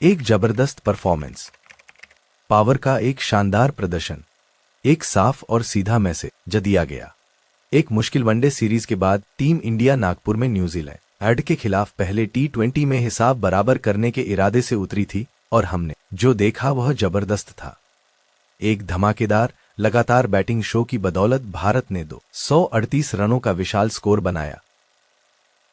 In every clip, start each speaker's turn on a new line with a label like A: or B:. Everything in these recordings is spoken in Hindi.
A: एक जबरदस्त परफॉर्मेंस, पावर का एक शानदार प्रदर्शन, एक साफ और सीधा मैसेज दिया गया। एक मुश्किल वनडे सीरीज के बाद टीम इंडिया नागपुर में न्यूजीलैंड के खिलाफ पहले T20 में हिसाब बराबर करने के इरादे से उतरी थी और हमने जो देखा वह जबरदस्त था। एक धमाकेदार लगातार बैटिंग शो की बदौलत भारत ने 238 रनों का विशाल स्कोर बनाया।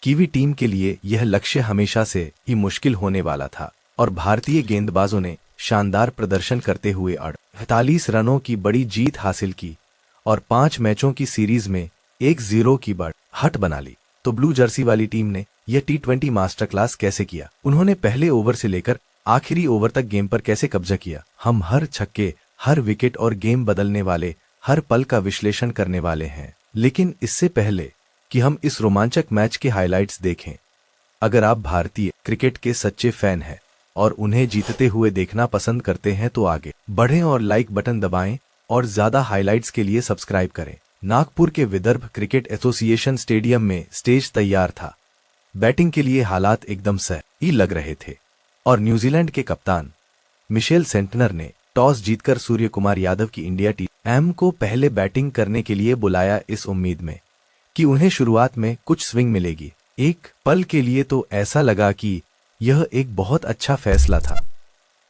A: कीवी टीम के लिए यह लक्ष्य हमेशा से ही मुश्किल होने वाला था और भारतीय गेंदबाजों ने शानदार प्रदर्शन करते हुए 48 रनों की बड़ी जीत हासिल की और 5 मैचों की सीरीज में 1-0 की बढ़त बना ली। तो ब्लू जर्सी वाली टीम ने यह T20 मास्टर क्लास कैसे किया, उन्होंने पहले ओवर से लेकर आखिरी ओवर तक गेम पर कैसे कब्जा किया। हम हर छक्के, हर विकेट और गेम बदलने वाले हर पल का विश्लेषण करने वाले हैं। लेकिन इससे पहले कि हम इस रोमांचक मैच के हाइलाइट्स देखें, अगर आप भारतीय क्रिकेट के सच्चे फैन हैं और उन्हें जीतते हुए देखना पसंद करते हैं तो आगे बढ़ें और लाइक बटन दबाएं और ज्यादा हाइलाइट्स के लिए सब्सक्राइब करें। नागपुर के विदर्भ क्रिकेट एसोसिएशन स्टेडियम में स्टेज तैयार था। बैटिंग के लिए हालात एकदम सही लग रहे थे और न्यूजीलैंड के कप्तान मिशेल सेंटनर ने टॉस जीतकर सूर्य कुमार यादव की इंडिया टीम को पहले बैटिंग करने के लिए बुलाया, इस उम्मीद में कि उन्हें शुरुआत में कुछ स्विंग मिलेगी। एक पल के लिए तो ऐसा लगा कि यह एक बहुत अच्छा फैसला था।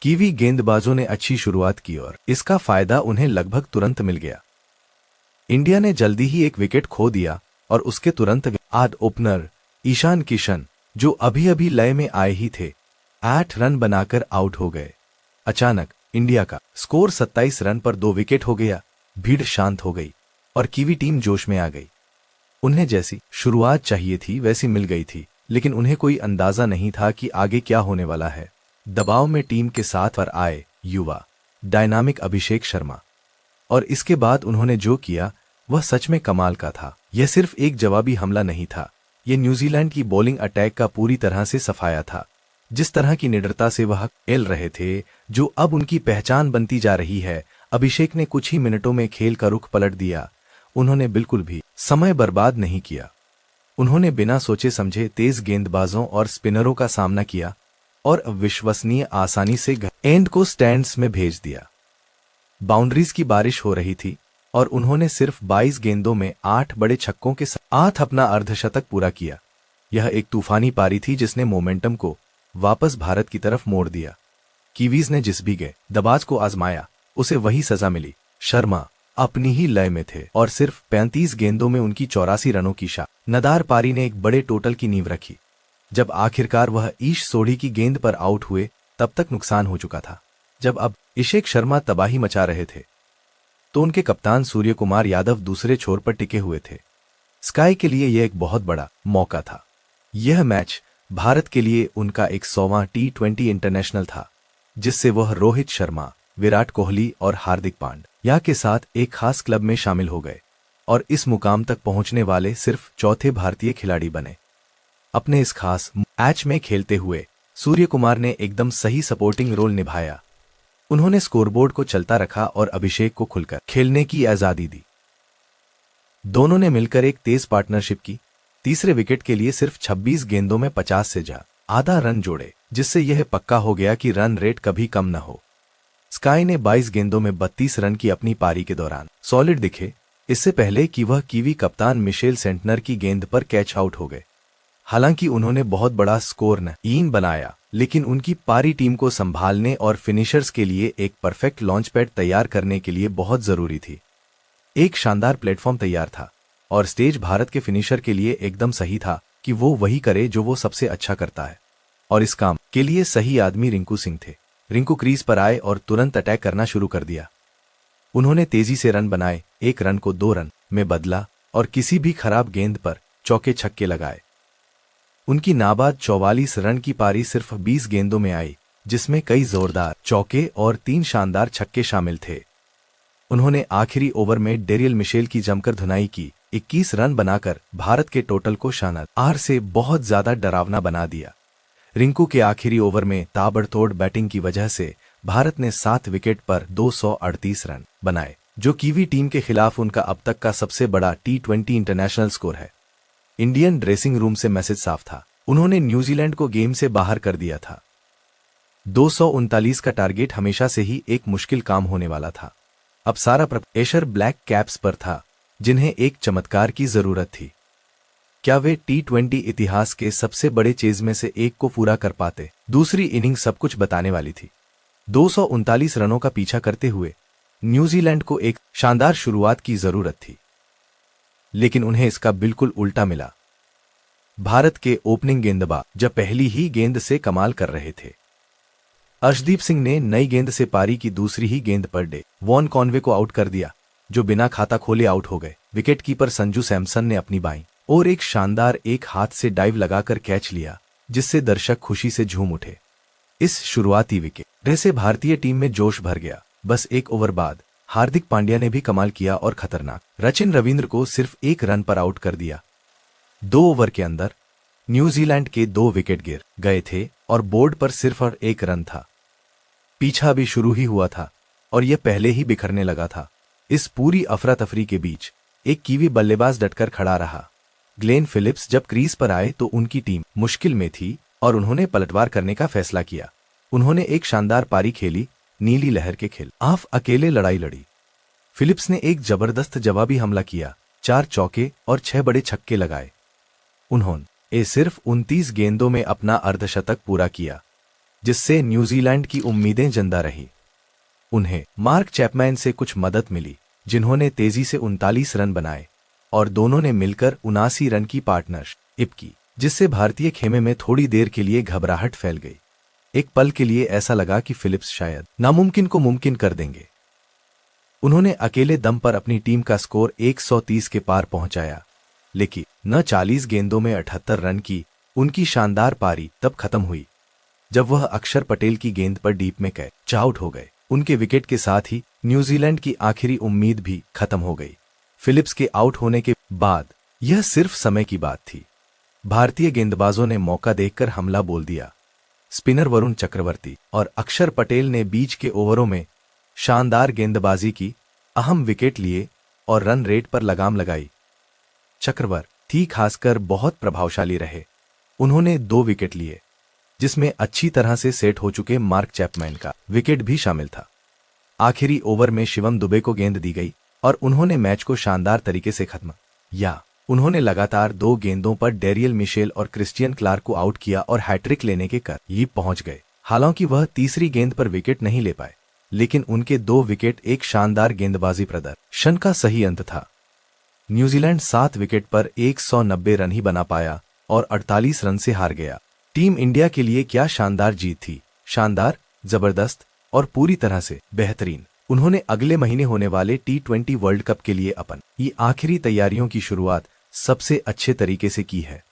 A: कीवी गेंदबाजों ने अच्छी शुरुआत की और इसका फायदा उन्हें लगभग तुरंत मिल गया। इंडिया ने जल्दी ही एक विकेट खो दिया और उसके तुरंत बाद ओपनर ईशान किशन, जो अभी अभी लय में आए ही थे, 8 रन बनाकर आउट हो गए। अचानक इंडिया का स्कोर 27 रन पर 2 विकेट हो गया। भीड़ शांत हो गई और कीवी टीम जोश में आ गई। उन्हें जैसी शुरुआत चाहिए थी वैसी मिल गई थी, लेकिन उन्हें कोई अंदाजा नहीं था कि आगे क्या होने वाला है। दबाव में टीम के साथ पर आए युवा डायनामिक अभिषेक शर्मा और इसके बाद उन्होंने जो किया वह सच में कमाल का था। यह सिर्फ एक जवाबी हमला नहीं था, यह न्यूजीलैंड की बॉलिंग अटैक का पूरी तरह से सफाया था। जिस तरह की निडरता से वह खेल रहे थे, जो अब उनकी पहचान बनती जा रही है। अभिषेक ने कुछ ही मिनटों में खेल का रुख पलट दिया। उन्होंने बिल्कुल भी समय बर्बाद नहीं किया। उन्होंने बिना सोचे समझे तेज गेंदबाजों और स्पिनरों का सामना किया और अविश्वसनीय आसानी से एंड को स्टैंड्स में भेज दिया। बाउंड्रीज की बारिश हो रही थी और उन्होंने सिर्फ 22 गेंदों में 8 बड़े छक्कों के साथ अपना अर्धशतक पूरा किया। यह एक तूफानी पारी थी जिसने मोमेंटम को वापस भारत की तरफ मोड़ दिया। कीवीज ने जिस भी गेंदबाज को आजमाया उसे वही सजा मिली। शर्मा अपनी ही लय में थे और सिर्फ 35 गेंदों में उनकी 84 रनों की शानदार पारी ने एक बड़े टोटल की नींव रखी। जब आखिरकार वह ईश सोढ़ी की गेंद पर आउट हुए तब तक नुकसान हो चुका था। जब अब अभिषेक शर्मा तबाही मचा रहे थे तो उनके कप्तान सूर्य कुमार यादव दूसरे छोर पर टिके हुए थे। स्काई के लिए यह एक बहुत बड़ा मौका था। यह मैच भारत के लिए उनका 100वां T20 इंटरनेशनल था, जिससे वह रोहित शर्मा, विराट कोहली और हार्दिक पांड्या के साथ एक खास क्लब में शामिल हो गए और इस मुकाम तक पहुंचने वाले सिर्फ चौथे भारतीय खिलाड़ी बने। अपने इस खास मैच में खेलते हुए सूर्य कुमार ने एकदम सही सपोर्टिंग रोल निभाया। उन्होंने स्कोरबोर्ड को चलता रखा और अभिषेक को खुलकर खेलने की आजादी दी। दोनों ने मिलकर एक तेज पार्टनरशिप की। तीसरे विकेट के लिए सिर्फ 26 गेंदों में 50 से आधा रन जोड़े, जिससे यह पक्का हो गया कि रन रेट कभी कम न हो। स्काई ने 22 गेंदों में 32 रन की अपनी पारी के दौरान सॉलिड दिखे, इससे पहले कि वह कीवी कप्तान मिशेल सेंटनर की गेंद पर कैच आउट हो गए। हालांकि उन्होंने बहुत बड़ा स्कोर नहीं बनाया, लेकिन उनकी पारी टीम को संभालने और फिनिशर्स के लिए एक परफेक्ट लॉन्च पैड तैयार करने के लिए बहुत जरूरी थी। एक शानदार प्लेटफॉर्म तैयार था और स्टेज भारत के फिनिशर के लिए एकदम सही था कि वो वही करे जो वो सबसे अच्छा करता है। और इस काम के लिए सही आदमी रिंकू सिंह थे। रिंकू क्रीज पर आए और तुरंत अटैक करना शुरू कर दिया। उन्होंने तेजी से रन बनाए, 1 रन को 2 रन में बदला और किसी भी खराब गेंद पर चौके छक्के लगाए। उनकी नाबाद 44 रन की पारी सिर्फ 20 गेंदों में आई, जिसमें कई जोरदार चौके और 3 शानदार छक्के शामिल थे। उन्होंने आखिरी ओवर में डेरियल मिशेल की जमकर धुनाई की। 21 रन बनाकर भारत के टोटल को शानदार से बहुत ज्यादा डरावना बना दिया। रिंकू के आखिरी ओवर में ताबड़तोड़ बैटिंग की वजह से भारत ने 7 विकेट पर 238 रन बनाए, जो कीवी टीम के खिलाफ उनका अब तक का सबसे बड़ा T20 इंटरनेशनल स्कोर है। इंडियन ड्रेसिंग रूम से मैसेज साफ था, उन्होंने न्यूजीलैंड को गेम से बाहर कर दिया था। 239 का टारगेट हमेशा से ही एक मुश्किल काम होने वाला था। अब सारा प्रेशर ब्लैक कैप्स पर था, जिन्हें एक चमत्कार की जरूरत थी। क्या वे T20 इतिहास के सबसे बड़े चेज में से एक को पूरा कर पाते? दूसरी इनिंग सब कुछ बताने वाली थी। 239 रनों का पीछा करते हुए न्यूजीलैंड को एक शानदार शुरुआत की जरूरत थी, लेकिन उन्हें इसका बिल्कुल उल्टा मिला। भारत के ओपनिंग गेंदबाज जब पहली ही गेंद से कमाल कर रहे थे। अर्शदीप सिंह ने नई गेंद से पारी की दूसरी ही गेंद पर वॉन कॉनवे को आउट कर दिया, जो बिना खाता खोले आउट हो गए। विकेटकीपर संजू सैमसन ने अपनी बाईं और एक शानदार एक हाथ से डाइव लगाकर कैच लिया, जिससे दर्शक खुशी से झूम उठे। इस शुरुआती विकेट से भारतीय टीम में जोश भर गया। बस एक ओवर बाद हार्दिक पांड्या ने भी कमाल किया और खतरनाक सचिन रविंद्र को सिर्फ 1 रन पर आउट कर दिया। 2 ओवर के अंदर न्यूजीलैंड के 2 विकेट गिर गए थे और बोर्ड पर सिर्फ 1 रन था। पीछा भी शुरू ही हुआ था और यह पहले ही बिखरने लगा था। इस पूरी अफरा तफरी के बीच एक कीवी बल्लेबाज डटकर खड़ा रहा। ग्लेन फिलिप्स जब क्रीज पर आए तो उनकी टीम मुश्किल में थी और उन्होंने पलटवार करने का फैसला किया। उन्होंने एक शानदार पारी खेली, नीली लहर के खिलाफ अकेले लड़ाई लड़ी। फिलिप्स ने एक जबरदस्त जवाबी हमला किया, 4 चौके और 6 बड़े छक्के लगाए। उन्होंने सिर्फ 29 गेंदों में अपना अर्धशतक पूरा किया, जिससे न्यूजीलैंड की उम्मीदें जिंदा रही। उन्हें मार्क चैपमैन से कुछ मदद मिली, जिन्होंने तेजी से 39 रन बनाए और दोनों ने मिलकर 79 रन की पार्टनरशिप की, जिससे भारतीय खेमे में थोड़ी देर के लिए घबराहट फैल गई। एक पल के लिए ऐसा लगा कि फिलिप्स शायद नामुमकिन को मुमकिन कर देंगे। उन्होंने अकेले दम पर अपनी टीम का स्कोर 130 के पार पहुंचाया, लेकिन न 40 गेंदों में 78 रन की उनकी शानदार पारी तब खत्म हुई जब वह अक्षर पटेल की गेंद पर डीप में कैच आउट हो गए। उनके विकेट के साथ ही न्यूजीलैंड की आखिरी उम्मीद भी खत्म हो गई। फिलिप्स के आउट होने के बाद यह सिर्फ समय की बात थी। भारतीय गेंदबाजों ने मौका देखकर हमला बोल दिया। स्पिनर वरुण चक्रवर्ती और अक्षर पटेल ने बीच के ओवरों में शानदार गेंदबाजी की, अहम विकेट लिए और रन रेट पर लगाम लगाई। चक्रवर्ती खासकर बहुत प्रभावशाली रहे। उन्होंने 2 विकेट लिए, जिसमें अच्छी तरह से सेट हो चुके मार्क चैपमैन का विकेट भी शामिल था। आखिरी ओवर में शिवम दुबे को गेंद दी गई और उन्होंने मैच को शानदार तरीके से खत्म किया। उन्होंने लगातार 2 गेंदों पर डेरियल मिशेल और क्रिस्टियन क्लार्क को आउट किया और हैट्रिक लेने के करीब पहुंच गए। हालांकि वह तीसरी गेंद पर विकेट नहीं ले पाए, लेकिन उनके 2 विकेट एक शानदार गेंदबाजी प्रदर्शन का सही अंत था। न्यूजीलैंड 7 विकेट पर 190 रन ही बना पाया और 48 रन से हार गया। टीम इंडिया के लिए क्या शानदार जीत थी, शानदार, जबरदस्त और पूरी तरह से बेहतरीन। उन्होंने अगले महीने होने वाले T20 वर्ल्ड कप के लिए अपनी आखिरी तैयारियों की शुरुआत सबसे अच्छे तरीके से की है।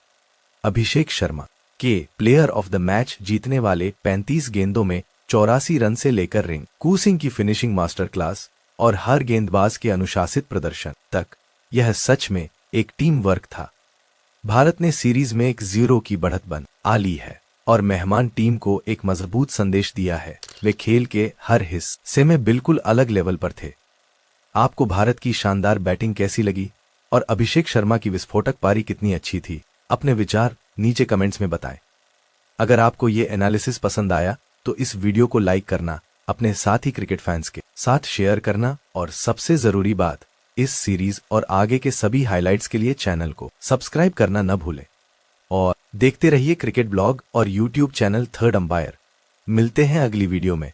A: अभिषेक शर्मा के प्लेयर ऑफ द मैच जीतने वाले 35 गेंदों में 84 रन से लेकर रिंकू सिंह की फिनिशिंग मास्टर क्लास और हर गेंदबाज के अनुशासित प्रदर्शन तक, यह सच में एक टीम वर्क था। भारत ने सीरीज में 1-0 की बढ़त बना ली है और मेहमान टीम को एक मजबूत संदेश दिया है। वे खेल के हर हिस्से में बिल्कुल अलग लेवल पर थे। आपको भारत की शानदार बैटिंग कैसी लगी और अभिषेक शर्मा की विस्फोटक पारी कितनी अच्छी थी? अपने विचार नीचे कमेंट्स में बताएं। अगर आपको ये एनालिसिस पसंद आया तो इस वीडियो को लाइक करना, अपने साथी क्रिकेट फैंस के साथ शेयर करना और सबसे जरूरी बात, इस सीरीज और आगे के सभी हाइलाइट्स के लिए चैनल को सब्सक्राइब करना न भूलें। और देखते रहिए क्रिकेट ब्लॉग और यूट्यूब चैनल थर्ड अंपायर। मिलते हैं अगली वीडियो में।